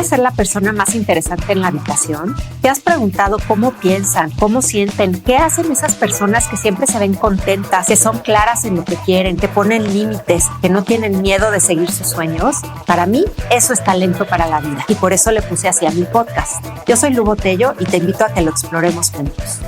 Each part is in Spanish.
¿Quieres ser la persona más interesante en la habitación? ¿Te has preguntado cómo piensan, cómo sienten, qué hacen esas personas que siempre se ven contentas, que son claras en lo que quieren, que ponen límites, que no tienen miedo de seguir sus sueños? Para mí, eso es talento para la vida y por eso le puse así a mi podcast. Yo soy Lu Botello y te invito a que lo exploremos juntos.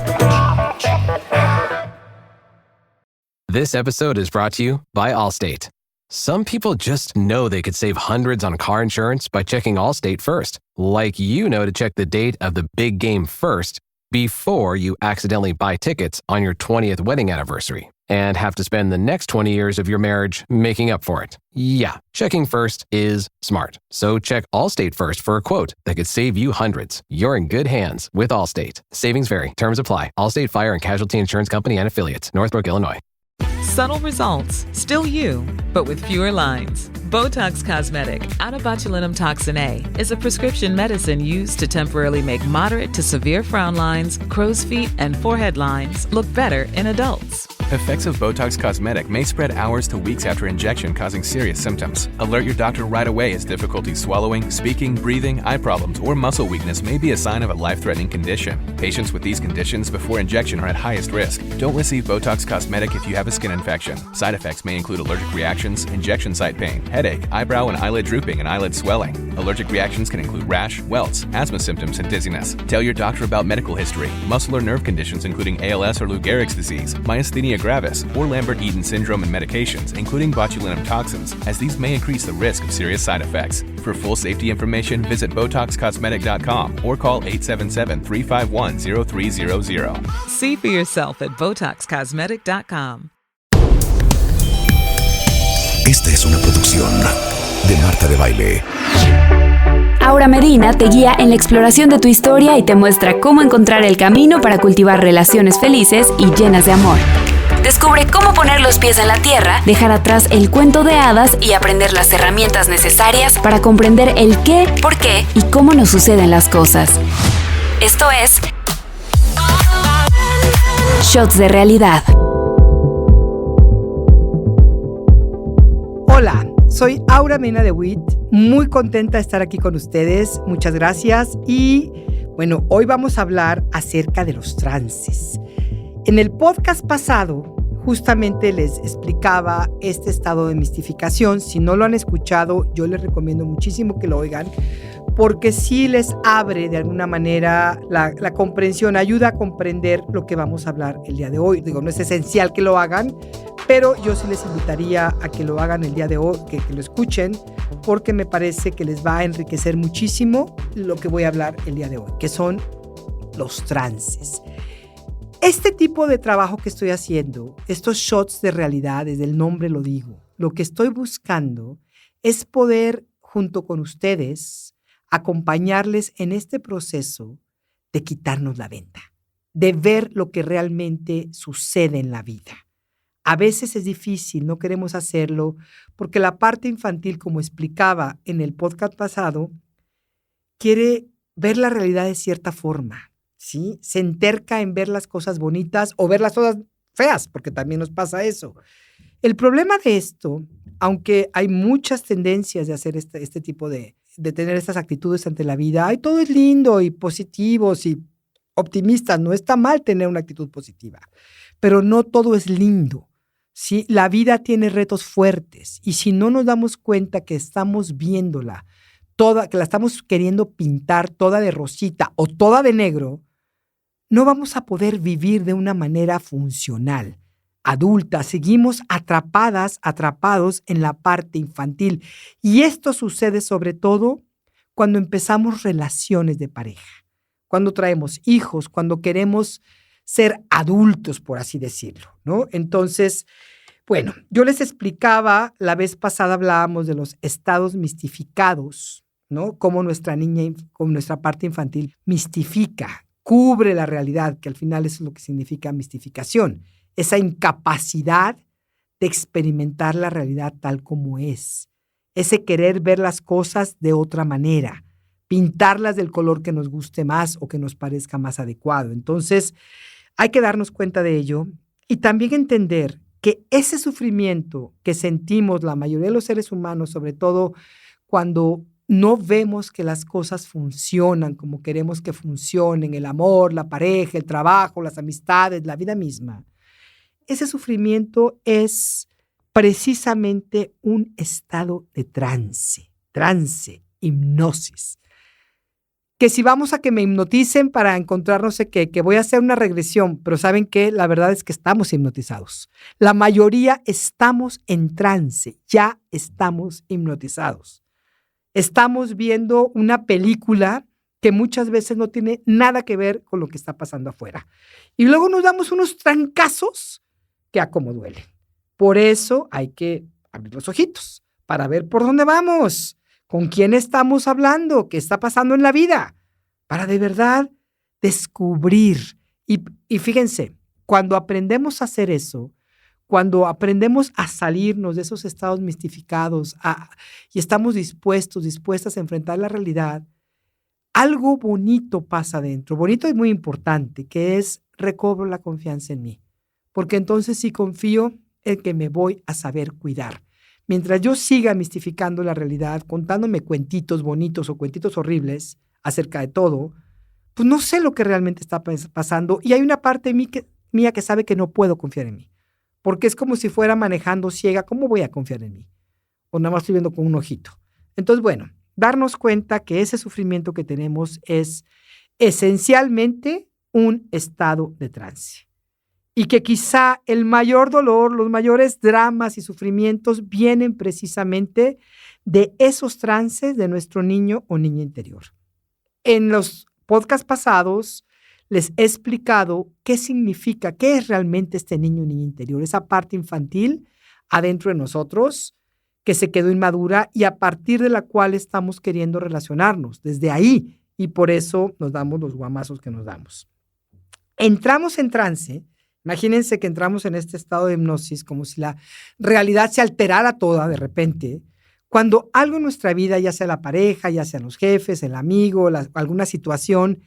This episode is brought to you by Allstate. Some people just know they could save hundreds on car insurance by checking Allstate first, like you know to check the date of the big game first before you accidentally buy tickets on your 20th wedding anniversary and have to spend the next 20 years of your marriage making up for it. Yeah, checking first is smart. So check Allstate first for a quote that could save you hundreds. You're in good hands with Allstate. Savings vary. Terms apply. Allstate Fire and Casualty Insurance Company and Affiliates. Northbrook, Illinois. Subtle results, still you, but with fewer lines. Botox Cosmetic, out of botulinum toxin A, is a prescription medicine used to temporarily make moderate to severe frown lines, crow's feet, and forehead lines look better in adults. Effects of Botox Cosmetic may spread hours to weeks after injection, causing serious symptoms. Alert your doctor right away as difficulty swallowing, speaking, breathing, eye problems, or muscle weakness may be a sign of a life-threatening condition. Patients with these conditions before injection are at highest risk. Don't receive Botox Cosmetic if you have a skin infection. Side effects may include allergic reactions, injection site pain, headache, eyebrow and eyelid drooping, and eyelid swelling. Allergic reactions can include rash, welts, asthma symptoms, and dizziness. Tell your doctor about medical history, muscle or nerve conditions including ALS or Lou Gehrig's disease, myasthenia gravis, or Lambert-Eaton syndrome, and medications, including botulinum toxins, as these may increase the risk of serious side effects. For full safety information, visit BotoxCosmetic.com or call 877-351-0300. See for yourself at BotoxCosmetic.com. Esta es una producción de Marta de Baile. Aura Medina te guía en la exploración de tu historia y te muestra cómo encontrar el camino para cultivar relaciones felices y llenas de amor. Descubre cómo poner los pies en la tierra, dejar atrás el cuento de hadas y aprender las herramientas necesarias para comprender el qué, por qué y cómo nos suceden las cosas. Esto es Shots de Realidad. Hola, soy Aura Medina de Witt, muy contenta de estar aquí con ustedes, muchas gracias. Y bueno, hoy vamos a hablar acerca de los trances. En el podcast pasado, justamente les explicaba este estado de mistificación. Si no lo han escuchado, yo les recomiendo muchísimo que lo oigan, porque sí les abre de alguna manera la comprensión, ayuda a comprender lo que vamos a hablar el día de hoy. Digo, no es esencial que lo hagan, pero yo sí les invitaría a que lo hagan el día de hoy, que lo escuchen, porque me parece que les va a enriquecer muchísimo lo que voy a hablar el día de hoy, que son los trances. Este tipo de trabajo que estoy haciendo, estos shots de realidad, desde el nombre lo digo, lo que estoy buscando es poder, junto con ustedes, acompañarles en este proceso de quitarnos la venda, de ver lo que realmente sucede en la vida. A veces es difícil, no queremos hacerlo, porque la parte infantil, como explicaba en el podcast pasado, quiere ver la realidad de cierta forma, ¿sí? Se enterca en ver las cosas bonitas o ver las cosas feas, porque también nos pasa eso. El problema de esto, aunque hay muchas tendencias de hacer este tipo de tener estas actitudes ante la vida, ay, todo es lindo y positivos y optimistas, no está mal tener una actitud positiva, pero no todo es lindo. ¿Sí? La vida tiene retos fuertes y si no nos damos cuenta que estamos viéndola toda, que la estamos queriendo pintar toda de rosita o toda de negro, no vamos a poder vivir de una manera funcional, adulta. Seguimos atrapados en la parte infantil. Y esto sucede sobre todo cuando empezamos relaciones de pareja, cuando traemos hijos, cuando queremos ser adultos, por así decirlo, ¿no? Entonces, bueno, yo les explicaba, la vez pasada hablábamos de los estados mistificados, ¿no? Cómo nuestra niña, con nuestra parte infantil, mistifica, cubre la realidad, que al final eso es lo que significa mistificación, esa incapacidad de experimentar la realidad tal como es, ese querer ver las cosas de otra manera, pintarlas del color que nos guste más o que nos parezca más adecuado. Entonces, hay que darnos cuenta de ello y también entender que ese sufrimiento que sentimos la mayoría de los seres humanos, sobre todo cuando no vemos que las cosas funcionan como queremos que funcionen, el amor, la pareja, el trabajo, las amistades, la vida misma. Ese sufrimiento es precisamente un estado de trance, hipnosis. Que si vamos a que me hipnoticen para encontrar no sé qué, que voy a hacer una regresión, pero ¿saben qué? La verdad es que estamos hipnotizados. La mayoría estamos en trance, ya estamos hipnotizados. Estamos viendo una película que muchas veces no tiene nada que ver con lo que está pasando afuera. Y luego nos damos unos trancazos que a cómo duelen. Por eso hay que abrir los ojitos para ver por dónde vamos. ¿Con quién estamos hablando? ¿Qué está pasando en la vida? Para de verdad descubrir. Y fíjense, cuando aprendemos a hacer eso, cuando aprendemos a salirnos de esos estados mistificados y estamos dispuestas a enfrentar la realidad, algo bonito pasa adentro. Bonito y muy importante, que es recobro la confianza en mí. Porque entonces sí confío en que me voy a saber cuidar. Mientras yo siga mistificando la realidad, contándome cuentitos bonitos o cuentitos horribles acerca de todo, pues no sé lo que realmente está pasando. Y hay una parte mía que sabe que no puedo confiar en mí. Porque es como si fuera manejando ciega. ¿Cómo voy a confiar en mí? O nada más estoy viendo con un ojito. Entonces, bueno, darnos cuenta que ese sufrimiento que tenemos es esencialmente un estado de trance. Y que quizá el mayor dolor, los mayores dramas y sufrimientos vienen precisamente de esos trances de nuestro niño o niña interior. En los podcasts pasados les he explicado qué significa, qué es realmente este niño o niña interior, esa parte infantil adentro de nosotros que se quedó inmadura y a partir de la cual estamos queriendo relacionarnos desde ahí y por eso nos damos los guamazos que nos damos. Entramos en trance. Imagínense que entramos en este estado de hipnosis como si la realidad se alterara toda de repente, cuando algo en nuestra vida, ya sea la pareja, ya sean los jefes, el amigo, alguna situación,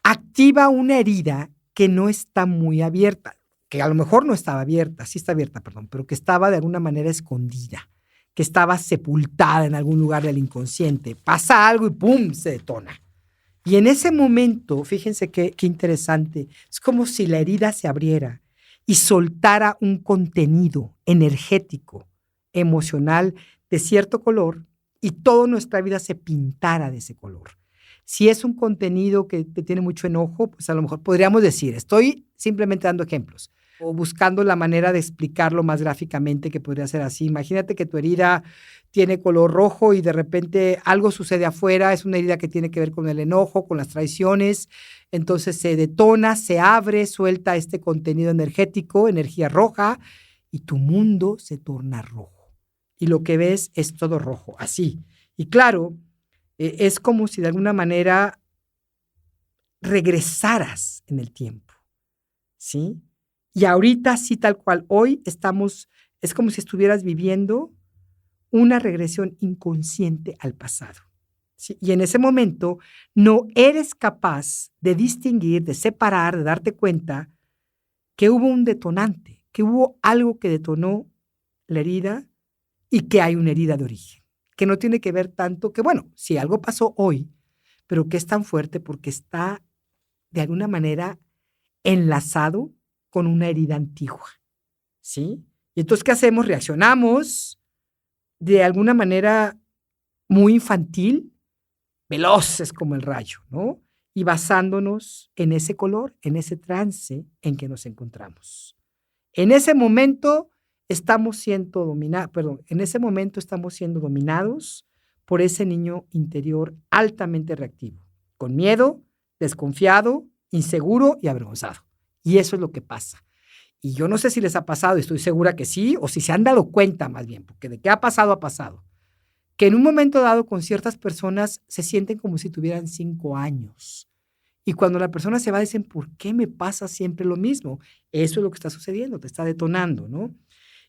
activa una herida que no está muy abierta, que a lo mejor no estaba abierta, sí está abierta, perdón, pero que estaba de alguna manera escondida, que estaba sepultada en algún lugar del inconsciente. Pasa algo y ¡pum!, se detona. Y en ese momento, fíjense qué interesante, es como si la herida se abriera y soltara un contenido energético, emocional de cierto color y toda nuestra vida se pintara de ese color. Si es un contenido que te tiene mucho enojo, pues a lo mejor podríamos decir, estoy simplemente dando ejemplos o buscando la manera de explicarlo más gráficamente, que podría ser así. Imagínate que tu herida tiene color rojo y de repente algo sucede afuera, es una herida que tiene que ver con el enojo, con las traiciones, entonces se detona, se abre, suelta este contenido energético, energía roja, y tu mundo se torna rojo. Y lo que ves es todo rojo, así. Y claro, es como si de alguna manera regresaras en el tiempo, ¿sí? Y ahorita, sí, tal cual, hoy estamos, es como si estuvieras viviendo una regresión inconsciente al pasado, ¿sí? Y en ese momento no eres capaz de distinguir, de separar, de darte cuenta que hubo un detonante, que hubo algo que detonó la herida y que hay una herida de origen, que no tiene que ver tanto, que bueno, si algo pasó hoy, pero que es tan fuerte porque está de alguna manera enlazado con una herida antigua, ¿sí? Y entonces, ¿qué hacemos? Reaccionamos de alguna manera muy infantil, veloces como el rayo, ¿no? Y basándonos en ese color, en ese trance en que nos encontramos. En ese momento estamos siendo dominados por ese niño interior altamente reactivo, con miedo, desconfiado, inseguro y avergonzado. Y eso es lo que pasa. Y yo no sé si les ha pasado, y estoy segura que sí, o si se han dado cuenta más bien, porque de qué ha pasado, que en un momento dado con ciertas personas se sienten como si tuvieran 5 años. Y cuando la persona se va, dicen, ¿por qué me pasa siempre lo mismo? Eso es lo que está sucediendo, te está detonando, ¿no?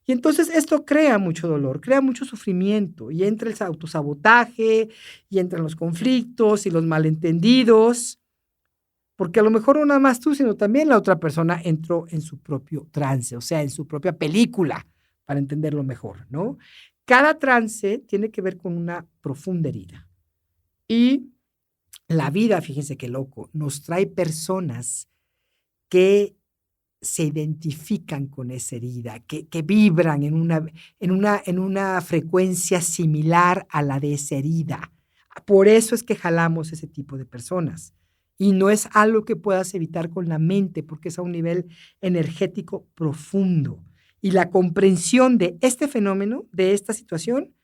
Y entonces esto crea mucho dolor, crea mucho sufrimiento, y entra el autosabotaje, y entran los conflictos y los malentendidos, porque a lo mejor no nada más tú, sino también la otra persona entró en su propio trance, o sea, en su propia película, para entenderlo mejor, ¿no? cada trance tiene que ver con una profunda herida. Y la vida, fíjense qué loco, nos trae personas que se identifican con esa herida, que vibran en una frecuencia similar a la de esa herida. Por eso es que jalamos ese tipo de personas. Y no es algo que puedas evitar con la mente, porque es a un nivel energético profundo. Y la comprensión de este fenómeno, de esta situación,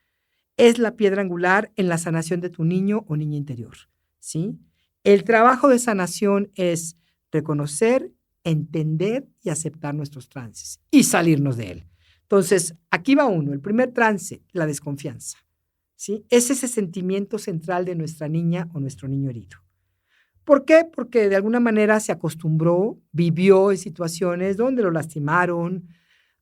es la piedra angular en la sanación de tu niño o niña interior, ¿sí? El trabajo de sanación es reconocer, entender y aceptar nuestros trances y salirnos de él. Entonces, aquí va uno. El primer trance, la desconfianza, ¿sí? Es ese sentimiento central de nuestra niña o nuestro niño herido. ¿Por qué? Porque de alguna manera se acostumbró, vivió en situaciones donde lo lastimaron,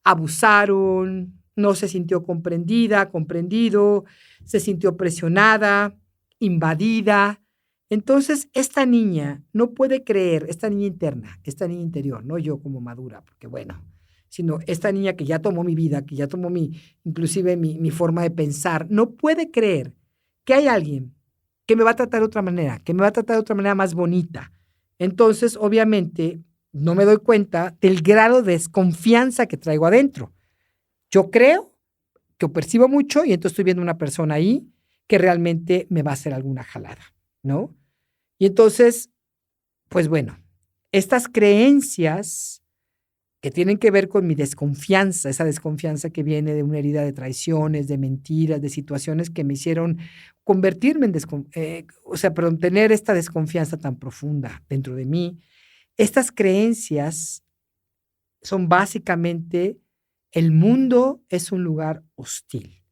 abusaron, no se sintió comprendida, comprendido, se sintió presionada, invadida. Entonces, esta niña no puede creer, esta niña interna, esta niña interior, no yo como madura, porque bueno, sino esta niña que ya tomó mi vida, que ya tomó inclusive mi forma de pensar, no puede creer que hay alguien que me va a tratar de otra manera, que me va a tratar de otra manera más bonita. Entonces, obviamente, no me doy cuenta del grado de desconfianza que traigo adentro. Yo creo que percibo mucho y entonces estoy viendo una persona ahí que realmente me va a hacer alguna jalada, ¿no? Y entonces, pues bueno, estas creencias que tienen que ver con mi desconfianza, esa desconfianza que viene de una herida de traiciones, de mentiras, de situaciones que me hicieron convertirme en tener esta desconfianza tan profunda dentro de mí. Estas creencias son básicamente: el mundo es un lugar hostil.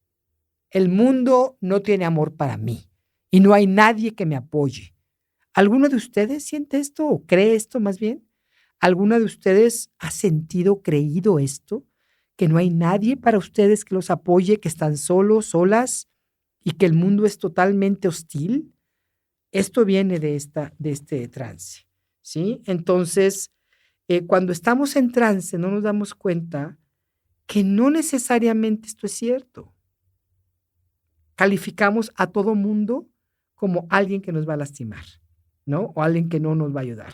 El mundo no tiene amor para mí y no hay nadie que me apoye. ¿Alguno de ustedes siente esto o cree esto más bien? ¿Alguna de ustedes ha sentido, creído esto? ¿Que no hay nadie para ustedes que los apoye, que están solos, solas y que el mundo es totalmente hostil? Esto viene de este trance, ¿sí? Entonces, cuando estamos en trance no nos damos cuenta que no necesariamente esto es cierto. Calificamos a todo mundo como alguien que nos va a lastimar, ¿no? O alguien que no nos va a ayudar.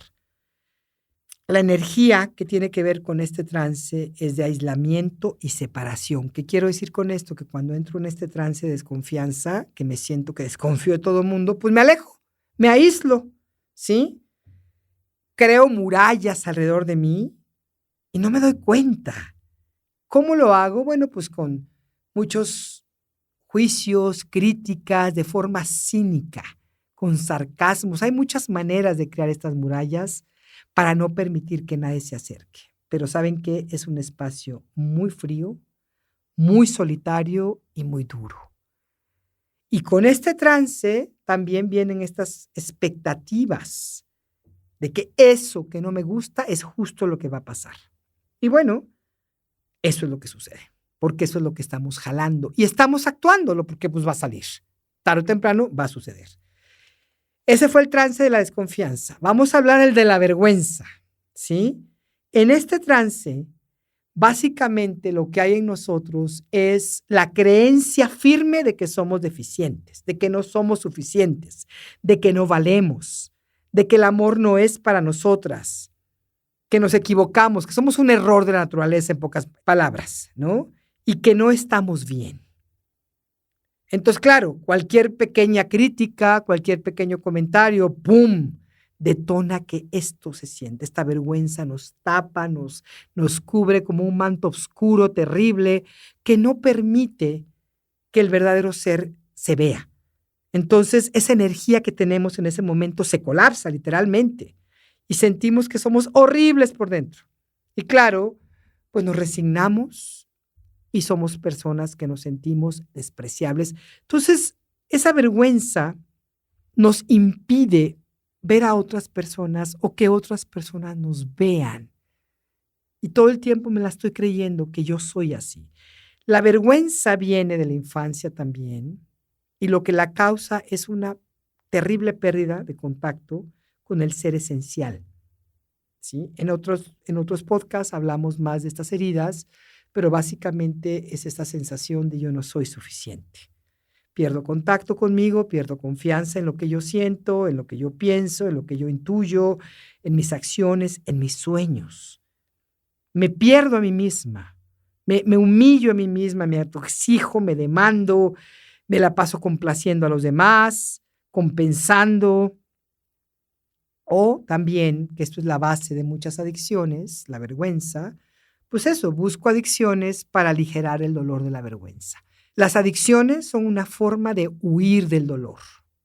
La energía que tiene que ver con este trance es de aislamiento y separación. ¿Qué quiero decir con esto? Que cuando entro en este trance de desconfianza, que me siento que desconfío de todo el mundo, pues me alejo, me aíslo, ¿sí? Creo murallas alrededor de mí y no me doy cuenta. ¿Cómo lo hago? Bueno, pues con muchos juicios, críticas, de forma cínica, con sarcasmos. Hay muchas maneras de crear estas murallas para no permitir que nadie se acerque. Pero ¿saben qué? Es un espacio muy frío, muy solitario y muy duro. Y con este trance también vienen estas expectativas de que eso que no me gusta es justo lo que va a pasar. Y bueno, eso es lo que sucede, porque eso es lo que estamos jalando y estamos actuándolo porque pues va a salir. Tarde o temprano va a suceder. Ese fue el trance de la desconfianza. Vamos a hablar el de la vergüenza, ¿sí? En este trance, básicamente lo que hay en nosotros es la creencia firme de que somos deficientes, de que no somos suficientes, de que no valemos, de que el amor no es para nosotras, que nos equivocamos, que somos un error de la naturaleza, en pocas palabras, ¿no? Y que no estamos bien. Entonces, claro, cualquier pequeña crítica, cualquier pequeño comentario, ¡pum!, detona que esto se siente. Esta vergüenza nos tapa, nos cubre como un manto oscuro, terrible, que no permite que el verdadero ser se vea. Entonces, esa energía que tenemos en ese momento se colapsa literalmente y sentimos que somos horribles por dentro. Y claro, pues nos resignamos y somos personas que nos sentimos despreciables. Entonces, esa vergüenza nos impide ver a otras personas o que otras personas nos vean. Y todo el tiempo me la estoy creyendo que yo soy así. La vergüenza viene de la infancia también y lo que la causa es una terrible pérdida de contacto con el ser esencial, ¿sí? En otros podcasts hablamos más de estas heridas, pero básicamente es esta sensación de yo no soy suficiente. Pierdo contacto conmigo, pierdo confianza en lo que yo siento, en lo que yo pienso, en lo que yo intuyo, en mis acciones, en mis sueños. Me pierdo a mí misma, me humillo a mí misma, me autoexijo, me demando, me la paso complaciendo a los demás, compensando. O también, que esto es la base de muchas adicciones, la vergüenza, pues eso, busco adicciones para aligerar el dolor de la vergüenza. Las adicciones son una forma de huir del dolor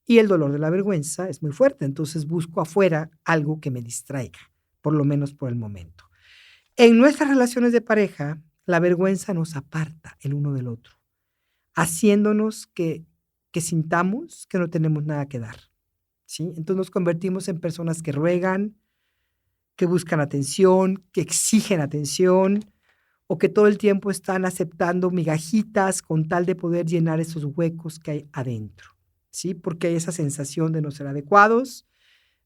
y el dolor de la vergüenza es muy fuerte, entonces busco afuera algo que me distraiga, por lo menos por el momento. En nuestras relaciones de pareja, la vergüenza nos aparta el uno del otro, haciéndonos que sintamos que no tenemos nada que dar, ¿sí? Entonces nos convertimos en personas que ruegan, que buscan atención, que exigen atención, o que todo el tiempo están aceptando migajitas con tal de poder llenar esos huecos que hay adentro, ¿sí? Porque hay esa sensación de no ser adecuados,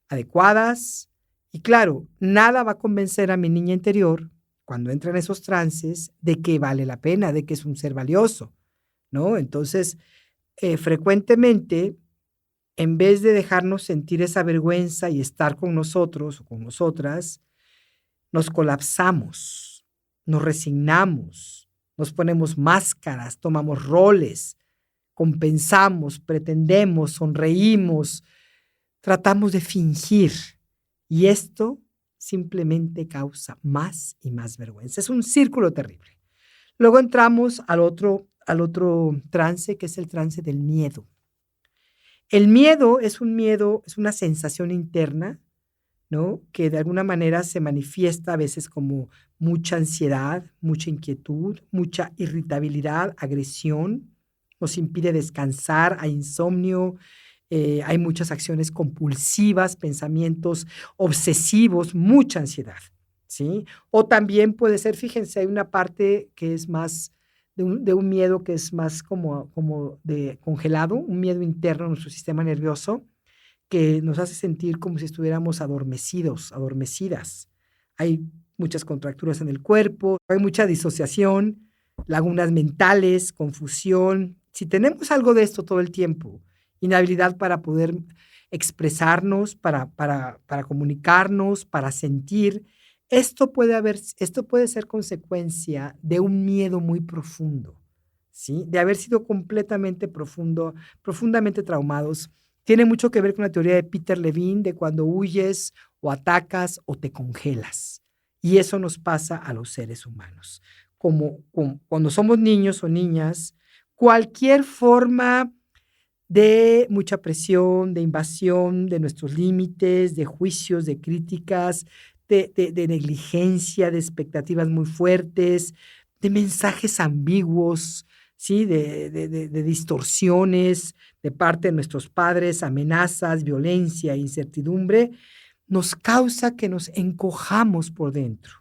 adecuadas, y claro, nada va a convencer a mi niña interior, cuando entra en esos trances, de que vale la pena, de que es un ser valioso, ¿no? Entonces, frecuentemente, en vez de dejarnos sentir esa vergüenza y estar con nosotros o con nosotras, nos colapsamos. Nos resignamos, nos ponemos máscaras, tomamos roles, compensamos, pretendemos, sonreímos, tratamos de fingir. Y esto simplemente causa más y más vergüenza. Es un círculo terrible. Luego entramos al otro trance, que es el trance del miedo. El miedo es una sensación interna, ¿no? Que de alguna manera se manifiesta a veces como mucha ansiedad, mucha inquietud, mucha irritabilidad, agresión, nos impide descansar, hay insomnio, hay muchas acciones compulsivas, pensamientos obsesivos, mucha ansiedad, ¿sí? O también puede ser, fíjense, hay una parte que es más de un miedo que es más como de congelado, un miedo interno en nuestro sistema nervioso, que nos hace sentir como si estuviéramos adormecidos, adormecidas. Hay muchas contracturas en el cuerpo, hay mucha disociación, lagunas mentales, confusión. Si tenemos algo de esto todo el tiempo, inhabilidad para poder expresarnos, para comunicarnos, para sentir, esto puede ser consecuencia de un miedo muy profundo, ¿sí? De haber sido completamente profundamente traumados. Tiene mucho que ver con la teoría de Peter Levine de cuando huyes o atacas o te congelas. Y eso nos pasa a los seres humanos. Como cuando somos niños o niñas, cualquier forma de mucha presión, de invasión de nuestros límites, de juicios, de críticas, de negligencia, de expectativas muy fuertes, de mensajes ambiguos, ¿sí? De distorsiones de parte de nuestros padres, amenazas, violencia, incertidumbre, nos causa que nos encojamos por dentro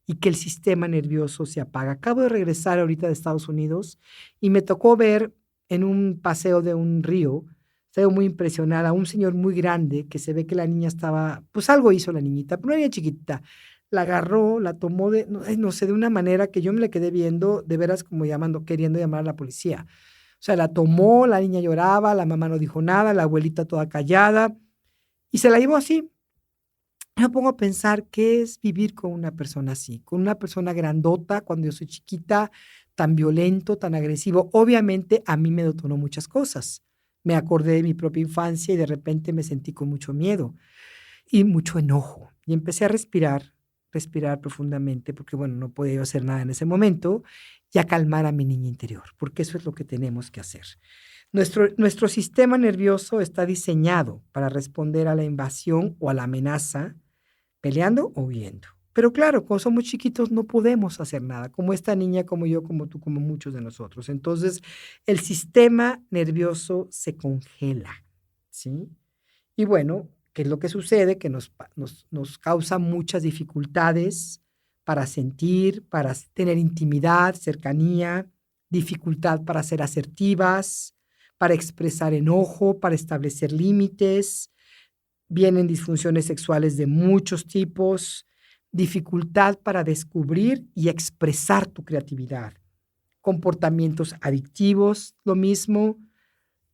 y que el sistema nervioso se apaga. Acabo de regresar ahorita de Estados Unidos y me tocó ver en un paseo de un río, estaba muy impresionada, un señor muy grande que se ve que la niña estaba, pues algo hizo la niñita, pero una niña chiquita, la agarró, la tomó no sé, de una manera que yo me la quedé viendo, de veras como queriendo llamar a la policía. O sea, la tomó, la niña lloraba, la mamá no dijo nada, la abuelita toda callada, y se la llevó así. Yo me pongo a pensar qué es vivir con una persona así, con una persona grandota cuando yo soy chiquita, tan violento, tan agresivo. Obviamente a mí me detonó muchas cosas. Me acordé de mi propia infancia y de repente me sentí con mucho miedo y mucho enojo. Y empecé a respirar profundamente, porque bueno, no podía yo hacer nada en ese momento, y a calmar a mi niña interior, porque eso es lo que tenemos que hacer. Nuestro sistema nervioso está diseñado para responder a la invasión o a la amenaza, peleando o huyendo. Pero claro, cuando somos chiquitos no podemos hacer nada, como esta niña, como yo, como tú, como muchos de nosotros. Entonces, el sistema nervioso se congela, ¿sí? Y bueno, ¿qué es lo que sucede? Que nos causa muchas dificultades para sentir, para tener intimidad, cercanía, dificultad para ser asertivas, para expresar enojo, para establecer límites. Vienen disfunciones sexuales de muchos tipos, dificultad para descubrir y expresar tu creatividad, comportamientos adictivos, lo mismo,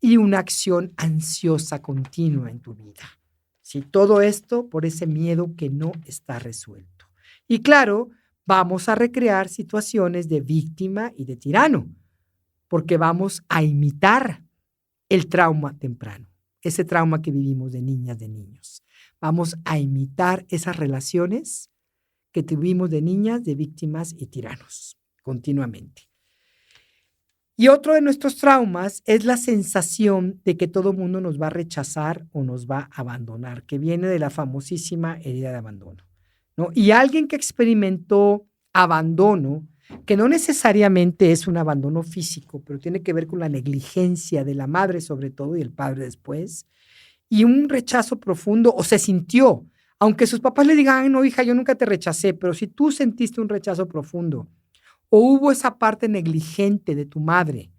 y una acción ansiosa continua en tu vida. ¿Sí? Todo esto por ese miedo que no está resuelto. Y claro, vamos a recrear situaciones de víctima y de tirano, porque vamos a imitar el trauma temprano, ese trauma que vivimos de niñas, de niños. Vamos a imitar esas relaciones que tuvimos de niñas, de víctimas y tiranos, continuamente. Y otro de nuestros traumas es la sensación de que todo mundo nos va a rechazar o nos va a abandonar, que viene de la famosísima herida de abandono, ¿no? Y alguien que experimentó abandono, que no necesariamente es un abandono físico, pero tiene que ver con la negligencia de la madre sobre todo y el padre después, y un rechazo profundo, o se sintió, aunque sus papás le digan, ay, no, hija, yo nunca te rechacé, pero si tú sentiste un rechazo profundo, o hubo esa parte negligente de tu madre,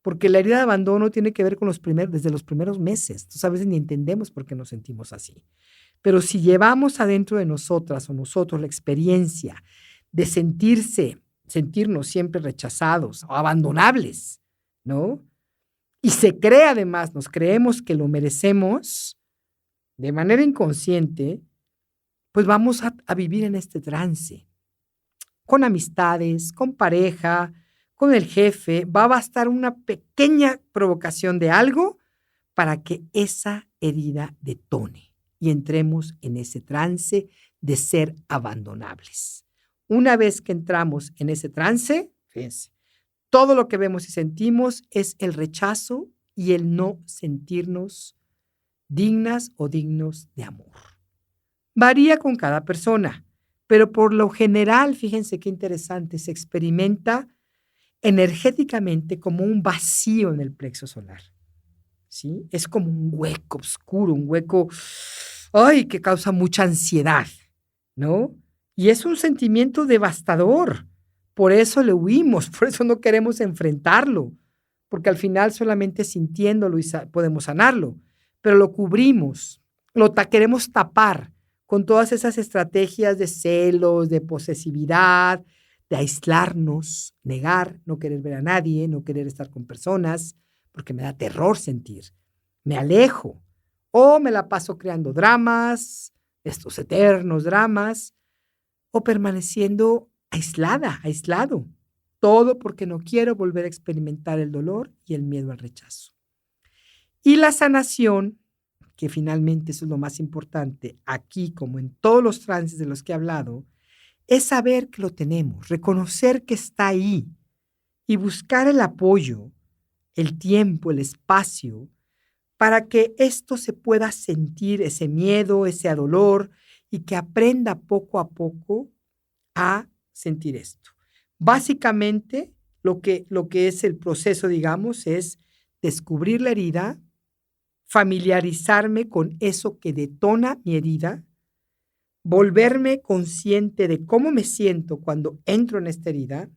porque la herida de abandono tiene que ver con desde los primeros meses. Entonces a veces ni entendemos por qué nos sentimos así. Pero si llevamos adentro de nosotras o nosotros la experiencia de sentirnos siempre rechazados o abandonables, ¿no? Y se cree además, nos creemos que lo merecemos de manera inconsciente, pues vamos a vivir en este trance. Con amistades, con pareja, con el jefe, va a bastar una pequeña provocación de algo para que esa herida detone y entremos en ese trance de ser abandonables. Una vez que entramos en ese trance, fíjense, todo lo que vemos y sentimos es el rechazo y el no sentirnos dignas o dignos de amor. Varía con cada persona. Pero por lo general, fíjense qué interesante, se experimenta energéticamente como un vacío en el plexo solar, ¿sí? Es como un hueco oscuro, un hueco, ¡ay!, que causa mucha ansiedad, ¿no? Y es un sentimiento devastador, por eso le huimos, por eso no queremos enfrentarlo, porque al final solamente sintiéndolo podemos sanarlo, pero lo cubrimos, queremos tapar con todas esas estrategias de celos, de posesividad, de aislarnos, negar, no querer ver a nadie, no querer estar con personas, porque me da terror sentir. Me alejo o me la paso creando dramas, estos eternos dramas, o permaneciendo aislado. Todo porque no quiero volver a experimentar el dolor y el miedo al rechazo. Y la sanación, que finalmente eso es lo más importante, aquí como en todos los trances de los que he hablado, es saber que lo tenemos, reconocer que está ahí y buscar el apoyo, el tiempo, el espacio, para que esto se pueda sentir, ese miedo, ese dolor, y que aprenda poco a poco a sentir esto. Básicamente, lo que es el proceso, digamos, es descubrir la herida, familiarizarme con eso que detona mi herida, volverme consciente de cómo me siento cuando entro en esta herida,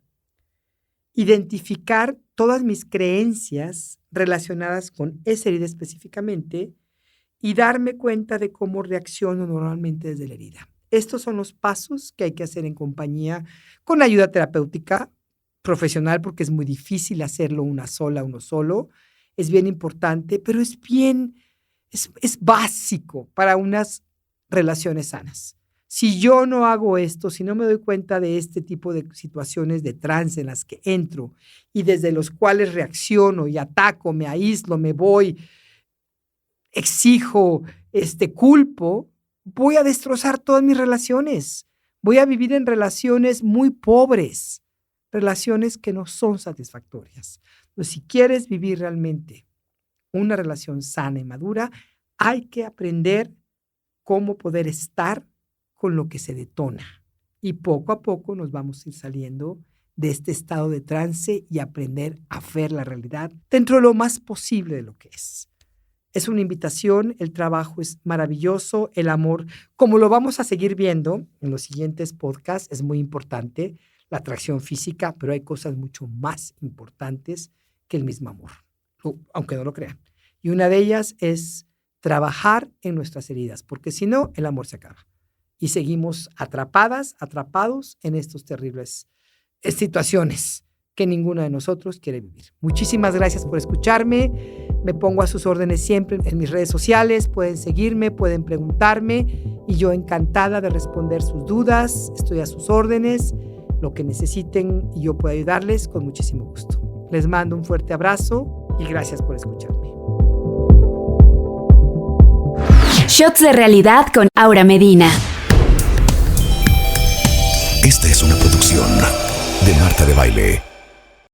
identificar todas mis creencias relacionadas con esa herida específicamente y darme cuenta de cómo reacciono normalmente desde la herida. Estos son los pasos que hay que hacer en compañía con ayuda terapéutica profesional, porque es muy difícil hacerlo uno solo. Es bien importante, pero es básico para unas relaciones sanas. Si yo no hago esto, si no me doy cuenta de este tipo de situaciones de trance en las que entro y desde los cuales reacciono y ataco, me aíslo, me voy, exijo, culpo, voy a destrozar todas mis relaciones. Voy a vivir en relaciones muy pobres, relaciones que no son satisfactorias. Entonces, si quieres vivir realmente una relación sana y madura, hay que aprender cómo poder estar con lo que se detona. Y poco a poco nos vamos a ir saliendo de este estado de trance y aprender a ver la realidad dentro de lo más posible de lo que es. Es una invitación, el trabajo es maravilloso, el amor, como lo vamos a seguir viendo en los siguientes podcasts, es muy importante, la atracción física, pero hay cosas mucho más importantes que el mismo amor, aunque no lo crean. Y una de ellas es trabajar en nuestras heridas, porque si no, el amor se acaba. y seguimos atrapados en estas terribles situaciones que ninguno de nosotros quiere vivir. Muchísimas gracias por escucharme. Me pongo a sus órdenes siempre en mis redes sociales. Pueden seguirme, pueden preguntarme y yo encantada de responder sus dudas. Estoy a sus órdenes. Lo que necesiten y yo puedo ayudarles con muchísimo gusto. Les mando un fuerte abrazo y gracias por escucharme. Shots de realidad con Aura Medina. Esta es una producción de Marta de Baile.